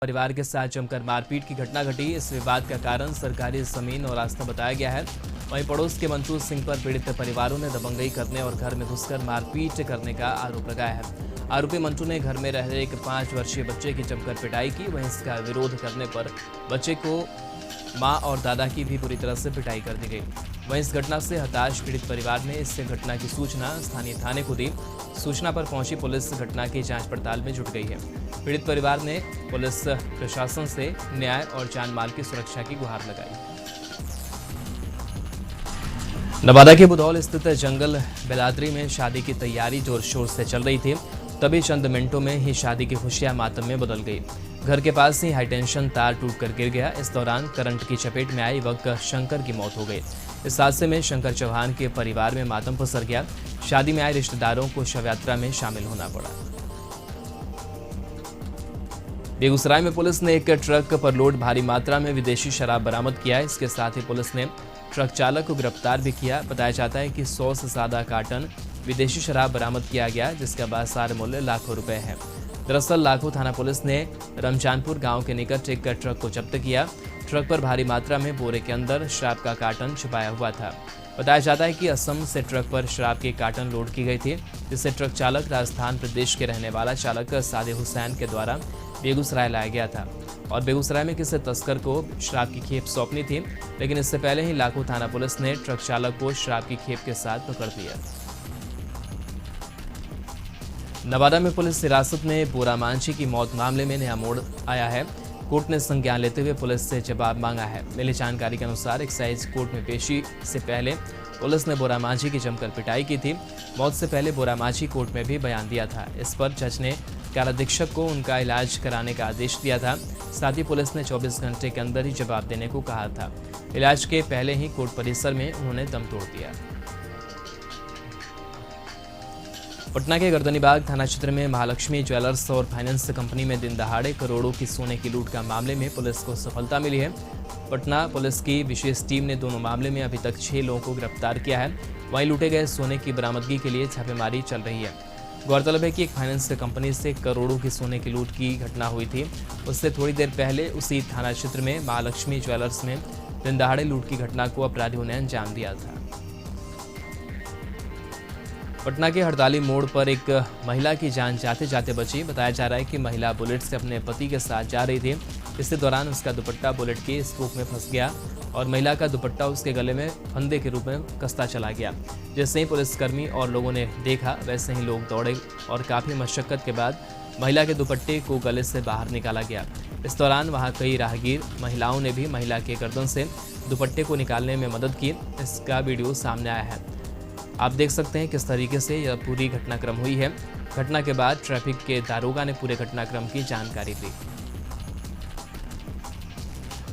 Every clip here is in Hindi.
परिवार के साथ जमकर मारपीट की घटना घटी। इस विवाद का कारण सरकारी जमीन और रास्ता बताया गया है। वहीं पड़ोस के मंटू सिंह पर पीड़ित परिवारों ने दबंगई करने और घर में घुसकर मारपीट करने का आरोप लगाया है। आरोपी मंटू ने घर में रह रहे एक 5 वर्षीय बच्चे की जमकर पिटाई की। वहीं इसका विरोध करने पर बच्चे को मां और दादा की भी बुरी तरह से पिटाई कर दी गई। वहीं इस घटना से हताश पीड़ित परिवार ने इस घटना की सूचना स्थानीय थाने को दी। सूचना पर पहुंची पुलिस घटना की जांच पड़ताल में जुट गई है। पीड़ित परिवार ने पुलिस प्रशासन से न्याय और जान माल की सुरक्षा की गुहार लगाई। नवादा के बुधौल स्थित जंगल बेलाद्री में शादी की तैयारी जोर शोर से चल रही थी। तभी चंद मिनटों में ही शादी की खुशियां मातम में बदल गई। घर के पास ही हाईटेंशन तार टूटकर गिर गया। इस दौरान करंट की चपेट में आए युवक शंकर की मौत हो गई। इस हादसे में शंकर चौहान के परिवार में मातम पसर गया। शादी में आए रिश्तेदारों को शव यात्रा में शामिल होना पड़ा। बेगूसराय में पुलिस ने एक ट्रक पर लोड भारी मात्रा में विदेशी शराब बरामद किया है। इसके साथ ही पुलिस ने ट्रक चालक को गिरफ्तार भी किया। बताया जाता है कि 100 से ज्यादा कार्टन विदेशी शराब बरामद किया गया, जिसका बाजार मूल्य लाखों रुपए है। दरअसल लाखों थाना पुलिस ने रमजानपुर गांव के निकट एक ट्रक को जब्त किया। ट्रक पर भारी मात्रा में बोरे के अंदर शराब का कार्टन छिपाया हुआ था। बताया जाता है कि असम से ट्रक पर शराब के कार्टन लोड की गई थी, जिसे ट्रक चालक राजस्थान प्रदेश के रहने वाला चालक सादिक हुसैन के द्वारा बेगूसराय लाया गया था और बेगूसराय में किसी तस्कर को शराब की खेप सौंपनी थी। लेकिन इससे पहले ही लाखों थाना पुलिस ने ट्रक चालक को शराब की खेप के साथ पकड़ लिया। नवादा में पुलिस हिरासत में बोरा मांझी की मौत मामले में नया मोड़ आया है। कोर्ट ने संज्ञान लेते हुए पुलिस से जवाब मांगा है। मिली जानकारी के अनुसार एक्साइज कोर्ट में पेशी से पहले पुलिस ने बोरा मांझी की जमकर पिटाई की थी। मौत से पहले बोरा मांझी कोर्ट में भी बयान दिया था। इस पर जज ने काराधीक्षक को उनका इलाज कराने का आदेश दिया था। साथ ही पुलिस ने 24 घंटे के अंदर ही जवाब देने को कहा था। इलाज के पहले ही कोर्ट परिसर में उन्होंने दम तोड़ दिया। पटना के गर्दनीबाग थाना क्षेत्र में महालक्ष्मी ज्वेलर्स और फाइनेंस कंपनी में दिन दहाड़े करोड़ों की सोने की लूट का मामले में पुलिस को सफलता मिली है। पटना पुलिस की विशेष टीम ने दोनों मामले में अभी तक 6 लोगों को गिरफ्तार किया है। वहीं लूटे गए सोने की बरामदगी के लिए छापेमारी चल रही है। गौरतलब है कि एक फाइनेंस कंपनी से करोड़ों की सोने की लूट की घटना हुई थी। उससे थोड़ी देर पहले उसी थाना क्षेत्र में महालक्ष्मी ज्वेलर्स में दिन दहाड़े लूट की घटना को अपराधियों ने अंजाम दिया था। पटना के हड़ताली मोड़ पर एक महिला की जान जाते जाते बची। बताया जा रहा है कि महिला बुलेट से अपने पति के साथ जा रही थी। इसी दौरान उसका दुपट्टा बुलेट के स्पोक में फंस गया और महिला का दुपट्टा उसके गले में फंदे के रूप में कसता चला गया। जैसे ही पुलिसकर्मी और लोगों ने देखा, वैसे ही लोग दौड़े और काफी मशक्कत के बाद महिला के दुपट्टे को गले से बाहर निकाला गया। इस दौरान वहां कई राहगीर महिलाओं ने भी महिला के गर्दन से दुपट्टे को निकालने में मदद की। इसका वीडियो सामने आया है। आप देख सकते हैं किस तरीके से यह पूरी घटनाक्रम हुई है। घटना के बाद ट्रैफिक के दारोगा ने पूरे घटनाक्रम की जानकारी दी।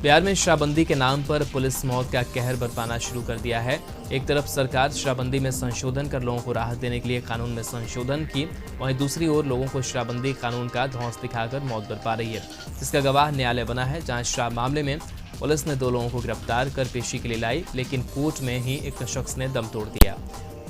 बिहार में शराबबंदी के नाम पर पुलिस मौत का कहर बरपाना शुरू कर दिया है। एक तरफ सरकार शराबबंदी में संशोधन कर लोगों को राहत देने के लिए कानून में संशोधन की, वहीं दूसरी ओर लोगों को शराबबंदी कानून का धौंस दिखाकर मौत बरपा रही है। इसका गवाह न्यायालय बना है, जहां शराब मामले में पुलिस ने 2 लोगों को गिरफ्तार कर पेशी के लिए लाई, लेकिन कोर्ट में ही एक शख्स ने दम तोड़ दिया।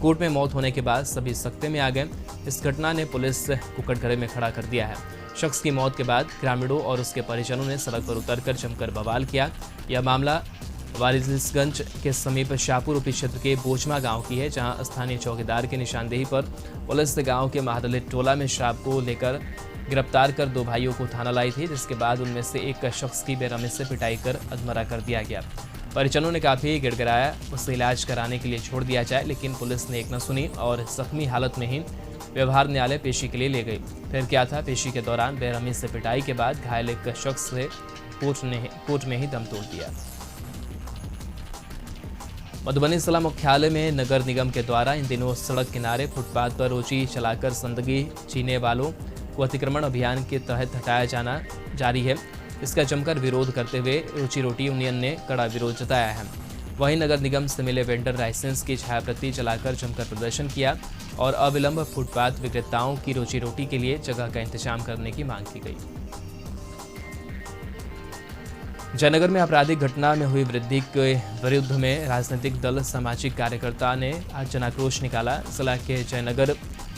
कोर्ट में मौत होने के बाद सभी सख्ते में आ गए। इस घटना ने पुलिस को कटघरे में खड़ा कर दिया है। शख्स की मौत के बाद ग्रामीणों और उसके परिजनों ने सड़क पर उतरकर जमकर बवाल किया। यह मामला वारिसगंज के समीप शाहपुर उपी क्षेत्र के बोचमा गांव की है, जहां स्थानीय चौकीदार की निशानदेही पर पुलिस गांव के महादलित टोला में शराब को लेकर गिरफ्तार कर 2 भाइयों को थाना लाई थी, जिसके बाद उनमें से एक शख्स की बेरहमी से पिटाई कर अधमरा कर दिया गया। परिजनों ने काफी गिड़गिड़ाया, उसे इलाज कराने के लिए छोड़ दिया जाए, लेकिन पुलिस ने एक न सुनी और जख्मी हालत में ही व्यवहार न्यायालय पेशी के लिए ले गई। फिर क्या था, पेशी के दौरान बेरहमी से पिटाई के बाद घायल एक शख्स से कोर्ट में ही दम तोड़ दिया। मधुबनी जिला मुख्यालय में नगर निगम के द्वारा इन दिनों सड़क किनारे फुटपाथ पर रोजी चलाकर जिंदगी जीने वालों को अतिक्रमण अभियान के तहत हटाया जाना जारी है। इसका जमकर विरोध करते हुए रोजी रोटी यूनियन ने कड़ा विरोध जताया है। वहीं नगर निगम से मिले वेंडर लाइसेंस की छायाप्रति जलाकर जमकर प्रदर्शन किया और अविलंब फुटपाथ विक्रेताओं की रोजी रोटी के लिए जगह का इंतजाम करने की मांग की गई। जयनगर में आपराधिक घटना में हुई वृद्धि के विरुद्ध में राजनीतिक दल सामाजिक कार्यकर्ता ने आज जनाक्रोश निकाला। जिला के जयनगर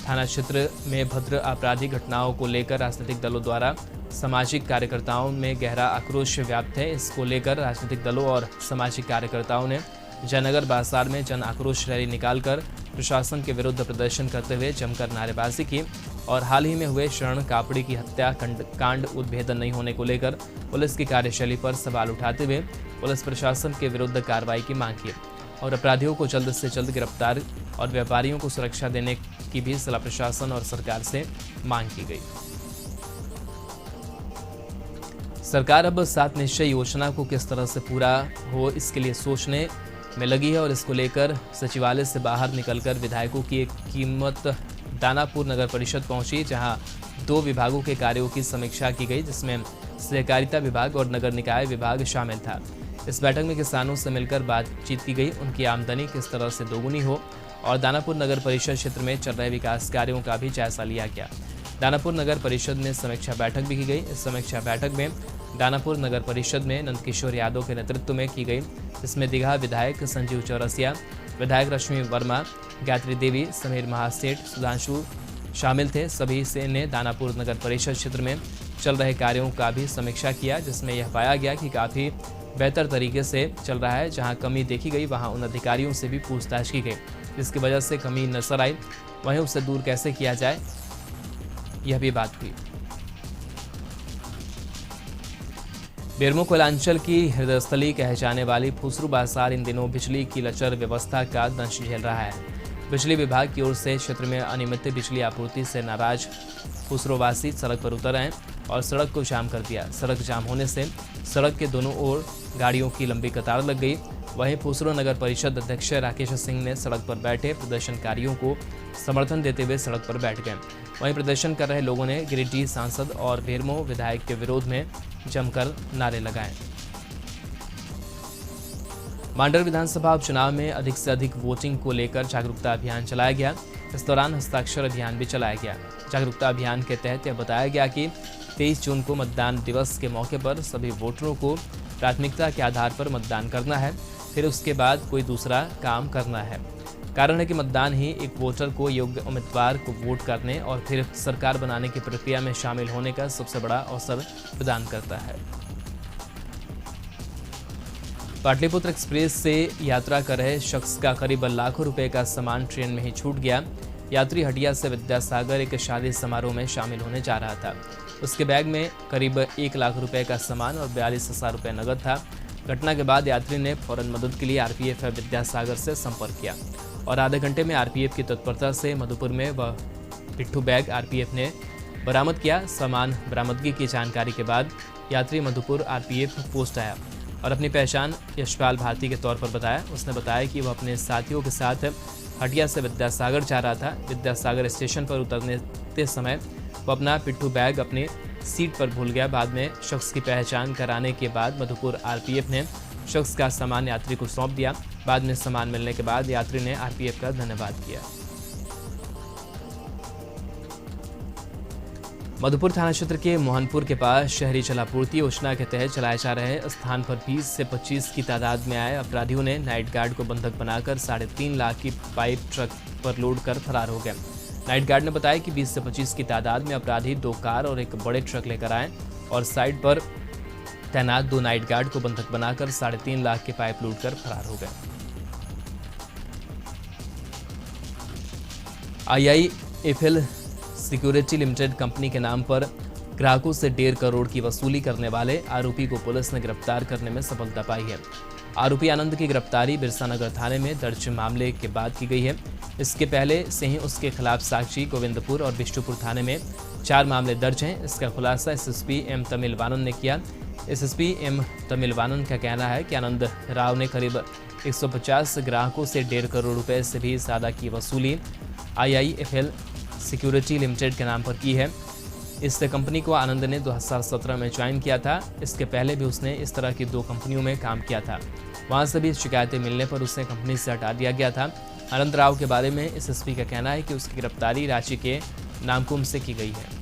थाना क्षेत्र में भद्र आपराधिक घटनाओं को लेकर राजनीतिक दलों द्वारा सामाजिक कार्यकर्ताओं में गहरा आक्रोश व्याप्त है। इसको लेकर राजनीतिक दलों और सामाजिक कार्यकर्ताओं ने जयनगर बाजार में जन आक्रोश रैली निकालकर प्रशासन के विरुद्ध प्रदर्शन करते हुए जमकर नारेबाजी की और हाल ही में हुए शरण कापड़ी की हत्या कांड उद्भेदन नहीं होने को लेकर पुलिस की कार्यशैली पर सवाल उठाते हुए पुलिस प्रशासन के विरुद्ध कार्रवाई की मांग की और अपराधियों को जल्द से जल्द गिरफ्तार और व्यापारियों को सुरक्षा देने की भी जिला प्रशासन और सरकार से मांग की गई। सरकार अब 7 निश्चय योजना को किस तरह से पूरा हो इसके लिए सोचने में लगी है और इसको लेकर सचिवालय से बाहर निकलकर विधायकों की एक कीमत दानापुर नगर परिषद पहुंची, जहां 2 विभागों के कार्यों की समीक्षा की गई, जिसमें सहकारिता विभाग और नगर निकाय विभाग शामिल था। इस बैठक में किसानों से मिलकर बातचीत की गई, उनकी आमदनी किस तरह से दोगुनी हो और दानापुर नगर परिषद क्षेत्र में चल रहे विकास कार्यों का भी जायजा लिया गया। दानापुर नगर परिषद में समीक्षा बैठक भी की गई। इस समीक्षा बैठक में दानापुर नगर परिषद में नंदकिशोर यादव के नेतृत्व में की गई, जिसमें दीघा विधायक संजीव चौरसिया, विधायक रश्मि वर्मा, गायत्री देवी, समीर महासेठ, सुधांशु शामिल थे। सभी से ने दानापुर नगर परिषद क्षेत्र में चल रहे कार्यों का भी समीक्षा किया, जिसमें यह पाया गया कि काफ़ी बेहतर तरीके से चल रहा है। जहां कमी देखी गई वहां उन अधिकारियों से भी पूछताछ की गई, जिसकी वजह से कमी नजर आई, वहीं उसे दूर कैसे किया जाए यह भी बात हुई। बेरमो कोयलांचल की हृदयस्थली कहे जाने वाली फुसरू बाजार इन दिनों बिजली की लचर व्यवस्था का दंश झेल रहा है। बिजली विभाग की ओर से क्षेत्र में अनियमित बिजली आपूर्ति से नाराज फुसरोवासी सड़क पर उतर आए और सड़क को जाम कर दिया। सड़क जाम होने से सड़क के दोनों ओर गाड़ियों की लंबी कतार लग गई। वहीं फुसरो नगर परिषद अध्यक्ष राकेश सिंह ने सड़क पर बैठे प्रदर्शनकारियों को समर्थन देते हुए सड़क पर बैठ गए। वहीं प्रदर्शन कर रहे लोगों ने गिरिडीह सांसद और बेरमो विधायक के विरोध में जमकर नारे लगाए। मांडर विधानसभा उपचुनाव में अधिक से अधिक वोटिंग को लेकर जागरूकता अभियान चलाया गया। इस दौरान हस्ताक्षर अभियान भी चलाया गया। जागरूकता अभियान के तहत यह बताया गया कि 23 जून को मतदान दिवस के मौके पर सभी वोटरों को प्राथमिकता के आधार पर मतदान करना है, फिर उसके बाद कोई दूसरा काम करना है। कारण है कि मतदान ही एक वोटर को योग्य उम्मीदवार को वोट करने और फिर सरकार बनाने की प्रक्रिया में शामिल होने का सबसे बड़ा अवसर प्रदान करता है। पाटलिपुत्र एक्सप्रेस से यात्रा कर रहे शख्स का करीब लाखों रुपए का सामान ट्रेन में ही छूट गया। यात्री हटिया से विद्यासागर एक शादी समारोह में शामिल होने जा रहा था। उसके बैग में करीब 1 लाख रुपए का सामान और 42,000 रुपये नकद था। घटना के बाद यात्री ने फौरन मदद के लिए आरपीएफ विद्यासागर से संपर्क किया और आधे घंटे में आरपीएफ की तत्परता से मधुपुर में वह पिट्ठू बैग आरपीएफ ने बरामद किया। सामान बरामदगी की जानकारी के बाद यात्री मधुपुर आरपीएफ पोस्ट आया और अपनी पहचान यशपाल भारती के तौर पर बताया। उसने बताया कि वह अपने साथियों के साथ हटिया से विद्यासागर जा रहा था। विद्यासागर स्टेशन पर उतरने समय वो अपना पिट्ठू बैग अपनी सीट पर भूल गया। बाद में शख्स की पहचान कराने के बाद मधुपुर आरपीएफ ने शख्स का सामान यात्री को सौंप दिया। बाद में सामान मिलने के बाद यात्री ने आरपीएफ का धन्यवाद किया। मधुपुर थाना क्षेत्र के मोहनपुर के पास शहरी जलापूर्ति योजना के तहत चलाए जा रहे स्थान पर 20 से 25 की तादाद में आए अपराधियों ने नाइट गार्ड को बंधक बनाकर 3.5 लाख की पाइप ट्रक पर लोड कर फरार हो गए। नाइट गार्ड ने बताया कि 20 से 25 की तादाद में अपराधी 2 कार और एक बड़े ट्रक लेकर आए और साइड पर तैनात 2 नाइट गार्ड को बंधक बनाकर 3.5 लाख की पाइप लूट कर फरार हो गए। IIFL सिक्योरिटी लिमिटेड कंपनी के नाम पर ग्राहकों से 1.5 करोड़ की वसूली करने वाले आरोपी को पुलिस ने गिरफ्तार करने में सफलता पाई है। आरोपी आनंद की गिरफ्तारी बिरसानगर थाने में दर्ज मामले के बाद की गई है। इसके पहले से ही उसके खिलाफ साक्षी गोविंदपुर और बिष्टुपुर थाने में 4 मामले दर्ज हैं। इसका खुलासा एसएसपी एम तमिलवानन ने किया। एसएसपी एम तमिलवानन का कहना है कि आनंद राव ने करीब 150 ग्राहकों से 1.5 करोड़ रुपए से भी ज़्यादा की वसूली IIFL सिक्योरिटी लिमिटेड के नाम पर की है। इस कंपनी को आनंद ने 2017 में ज्वाइन किया था। इसके पहले भी उसने इस तरह की 2 कंपनियों में काम किया था। वहां से भी शिकायतें मिलने पर उसे कंपनी से हटा दिया गया था। आनंद राव के बारे में एसएसपी का कहना है कि उसकी गिरफ्तारी रांची के नामकुम से की गई है।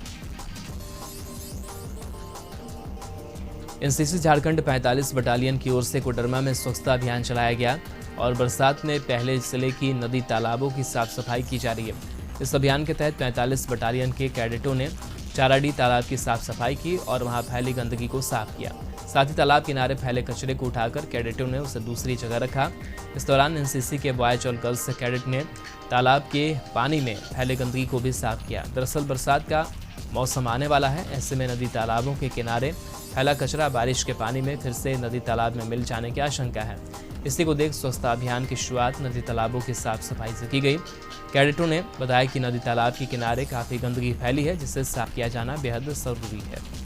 एनसीसी झारखंड 45 बटालियन की ओर से कोडरमा में स्वच्छता अभियान चलाया गया और बरसात में पहले जिले की नदी तालाबों की साफ सफाई की जा रही है। इस अभियान के तहत 45 बटालियन के कैडेटों ने चाराडी तालाब की साफ सफाई की और वहां फैली गंदगी को साफ किया। साथ ही तालाब किनारे फैले कचरे को उठाकर कैडेटों ने उसे दूसरी जगह रखा। इस दौरान एनसीसी के बॉयज और गर्ल्स कैडेट ने तालाब के पानी में फैले गंदगी को भी साफ किया। दरअसल बरसात का मौसम आने वाला है, ऐसे में नदी तालाबों के किनारे फैला कचरा बारिश के पानी में फिर से नदी तालाब में मिल जाने की आशंका है। इसी को देख स्वच्छता अभियान की शुरुआत नदी तालाबों की साफ सफाई से की गई। कैडेटों ने बताया कि नदी तालाब के किनारे काफ़ी गंदगी फैली है, जिसे साफ किया जाना बेहद ज़रूरी है।